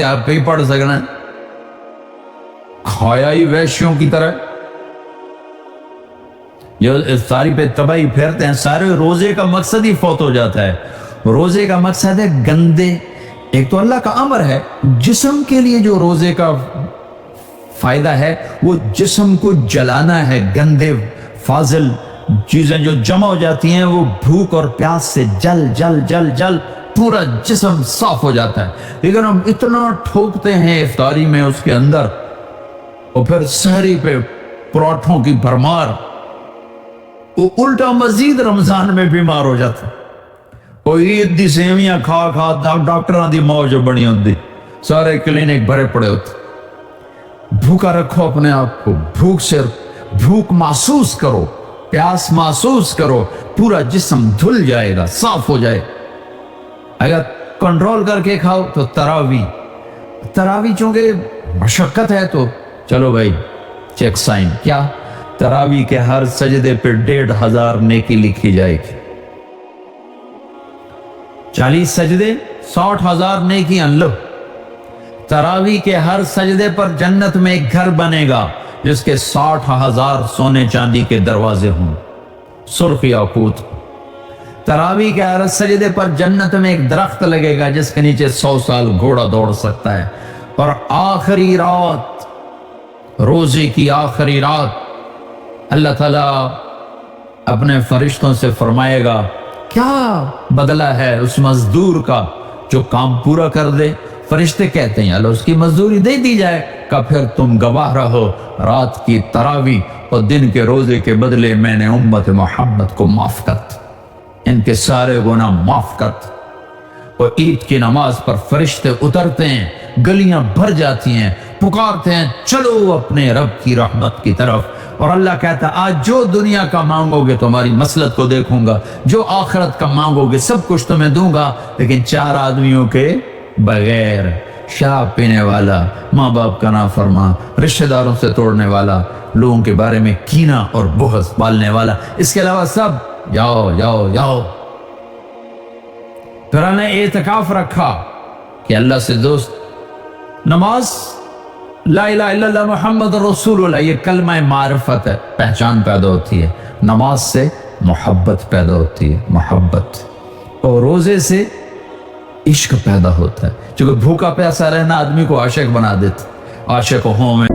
آپ کہیں پڑھ سکنا، کھایا ہی ویشیوں کی طرح جو افطاری پہ تباہی پھیرتے ہیں، سارے روزے کا مقصد ہی فوت ہو جاتا ہے۔ روزے کا مقصد ہے گندے، ایک تو اللہ کا امر ہے، جسم کے لیے جو روزے کا فائدہ ہے وہ جسم کو جلانا ہے، گندے فاضل چیزیں جو جمع ہو جاتی ہیں وہ بھوک اور پیاس سے جل جل جل جل پورا جسم صاف ہو جاتا ہے۔ لیکن ہم اتنا ٹھوکتے ہیں افطاری میں اس کے اندر، اور پھر سحری پہ پراٹھوں کی بھرمار، وہ الٹا مزید رمضان میں بیمار ہو جاتا۔ وہ عید دی سیویاں کھا کھا ڈاکٹراں دی موج بنی ہوتی، سارے کلینک بھرے پڑے ہوتے۔ بھوکا رکھو اپنے آپ کو، بھوک محسوس کرو، پیاس محسوس کرو، پورا جسم دھل جائے گا، صاف ہو جائے۔ اگر کنٹرول کر کے کھاؤ تو تراوی چونکہ مشقت ہے تو چلو بھائی چیک سائن، کیا تراوی کے ہر سجدے پہ 1500 نیکی لکھی جائے گی، 40 سجدے 60,000 نیکی انلو۔ تراوی کے ہر سجدے پر جنت میں ایک گھر بنے گا جس کے 60,000 سونے چاندی کے دروازے ہوں، سرخ یاقوت۔ تراوی کے ہر سجدے پر جنت میں ایک درخت لگے گا جس کے نیچے 100 سال گھوڑا دوڑ سکتا ہے۔ اور آخری رات، روزے کی آخری رات، اللہ تعالیٰ اپنے فرشتوں سے فرمائے گا کیا بدلہ ہے اس مزدور کا جو کام پورا کر دے؟ فرشتے کہتے ہیں اللہ اس کی مزدوری دے دی جائے کہ پھر تم گواہ رہو رات کی تراوی اور دن کے روزے کے بدلے میں نے امت محمد کو معاف کرتا، ان کے سارے گناہ معاف کرتا۔ اور عید کی نماز پر فرشتے اترتے ہیں، گلیاں بھر جاتی ہیں، پکارتے ہیں چلو اپنے رب کی رحمت کی طرف۔ اور اللہ کہتا ہے آج جو دنیا کا مانگو گے تمہاری مسلط کو دیکھوں گا، جو آخرت کا مانگو گے سب کچھ تمہیں دوں گا، لیکن 4 آدمیوں کے بغیر، شراب پینے والا، ماں باپ کا نافرمان، رشتہ داروں سے توڑنے والا، لوگوں کے بارے میں کینہ اور بغض پالنے والا، اس کے علاوہ سب جاؤ جاؤ جاؤ۔ پھر ہم نے اعتکاف رکھا کہ اللہ سے دوست، نماز لا الہ الا اللہ محمد رسول اللہ، یہ کلمہ معرفت ہے، پہچان پیدا ہوتی ہے۔ نماز سے محبت پیدا ہوتی ہے، محبت، اور روزے سے عشق پیدا ہوتا ہے، چونکہ بھوکا پیاسا رہنا آدمی کو عاشق بنا دیتا، عاشق ہوں میں